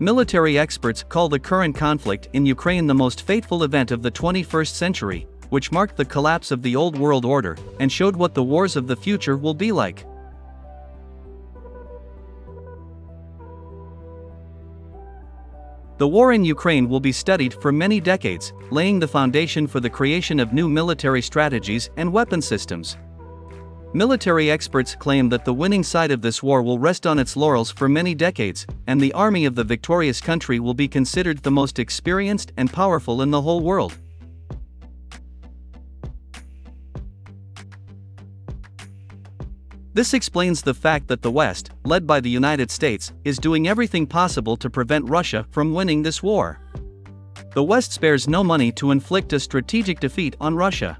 Military experts call the current conflict in Ukraine the most fateful event of the 21st century, which marked the collapse of the old world order and showed what the wars of the future will be like. The war in Ukraine will be studied for many decades, laying the foundation for the creation of new military strategies and weapon systems. Military experts claim that the winning side of this war will rest on its laurels for many decades, and the army of the victorious country will be considered the most experienced and powerful in the whole world. This explains the fact that the West, led by the United States, is doing everything possible to prevent Russia from winning this war. The West spares no money to inflict a strategic defeat on Russia.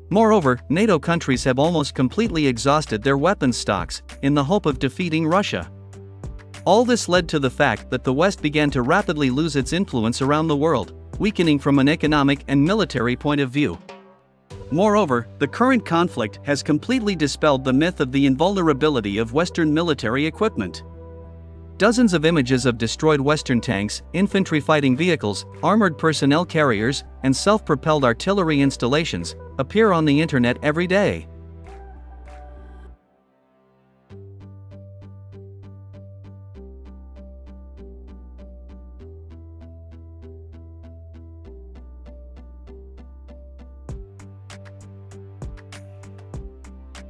Moreover, NATO countries have almost completely exhausted their weapons stocks in the hope of defeating Russia. All this led to the fact that the West began to rapidly lose its influence around the world, weakening from an economic and military point of view. Moreover, the current conflict has completely dispelled the myth of the invulnerability of Western military equipment. Dozens of images of destroyed Western tanks, infantry fighting vehicles, armored personnel carriers, and self-propelled artillery installations appear on the internet every day.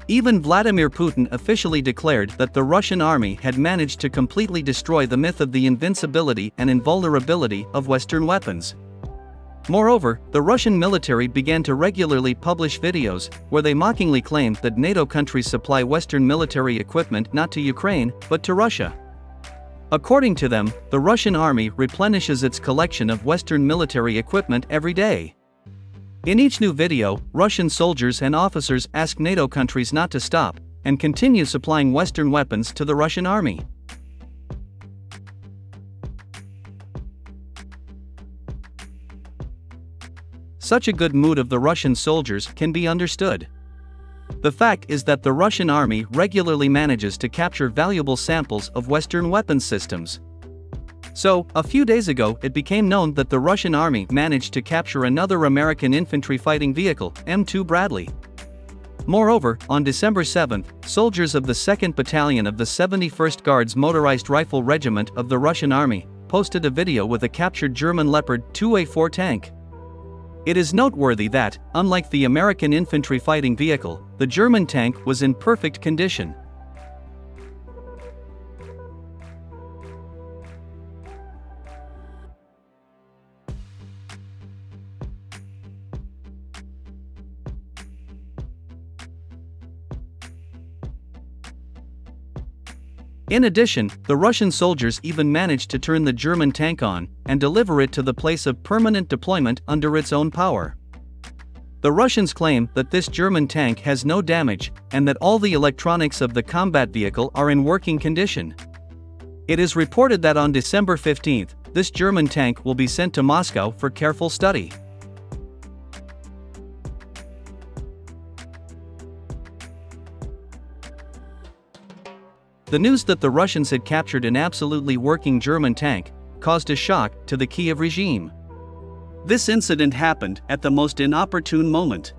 Even Vladimir Putin officially declared that the Russian army had managed to completely destroy the myth of the invincibility and invulnerability of Western weapons. Moreover, the Russian military began to regularly publish videos where they mockingly claimed that NATO countries supply Western military equipment not to Ukraine, but to Russia. According to them, the Russian army replenishes its collection of Western military equipment every day. In each new video, Russian soldiers and officers ask NATO countries not to stop and continue supplying Western weapons to the Russian army. Such a good mood of the Russian soldiers can be understood. The fact is that the Russian army regularly manages to capture valuable samples of Western weapons systems. So, a few days ago it became known that the Russian army managed to capture another American infantry fighting vehicle, M2 Bradley. Moreover, on December 7, soldiers of the 2nd Battalion of the 71st Guards Motorized Rifle Regiment of the Russian Army posted a video with a captured German Leopard 2A4 tank. It is noteworthy that, unlike the American infantry fighting vehicle, the German tank was in perfect condition. In addition, the Russian soldiers even managed to turn the German tank on and deliver it to the place of permanent deployment under its own power. The Russians claim that this German tank has no damage and that all the electronics of the combat vehicle are in working condition. It is reported that on December 15, this German tank will be sent to Moscow for careful study. The news that the Russians had captured an absolutely working German tank caused a shock to the Kiev regime. This incident happened at the most inopportune moment.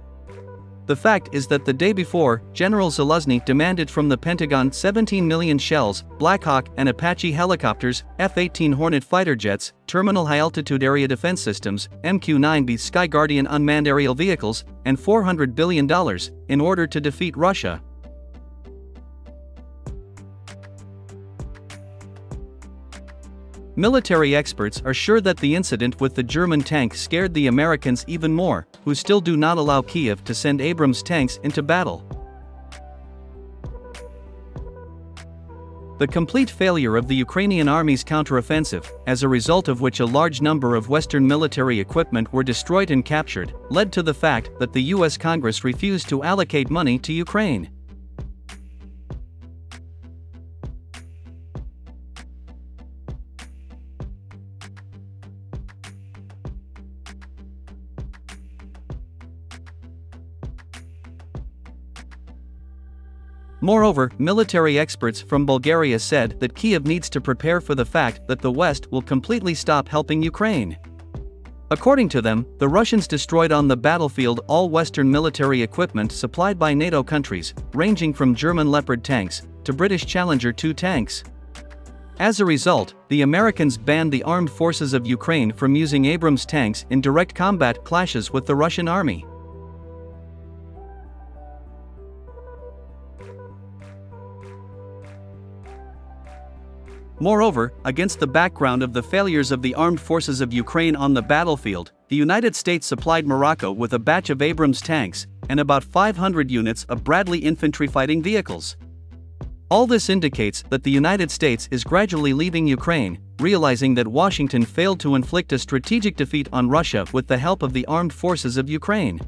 The fact is that the day before, General Zaluzny demanded from the Pentagon 17 million shells, Black Hawk and Apache helicopters, F-18 Hornet fighter jets, terminal high-altitude area defense systems, MQ-9B Sky Guardian unmanned aerial vehicles, and $400 billion in order to defeat Russia. Military experts are sure that the incident with the German tank scared the Americans even more, who still do not allow Kiev to send Abrams tanks into battle. The complete failure of the Ukrainian army's counteroffensive, as a result of which a large number of Western military equipment were destroyed and captured, led to the fact that the US Congress refused to allocate money to Ukraine. Moreover, military experts from Bulgaria said that Kyiv needs to prepare for the fact that the West will completely stop helping Ukraine. According to them, the Russians destroyed on the battlefield all Western military equipment supplied by NATO countries, ranging from German Leopard tanks to British Challenger 2 tanks. As a result, the Americans banned the armed forces of Ukraine from using Abrams tanks in direct combat clashes with the Russian army. Moreover, against the background of the failures of the armed forces of Ukraine on the battlefield, the United States supplied Morocco with a batch of Abrams tanks and about 500 units of Bradley infantry fighting vehicles. All this indicates that the United States is gradually leaving Ukraine, realizing that Washington failed to inflict a strategic defeat on Russia with the help of the armed forces of Ukraine.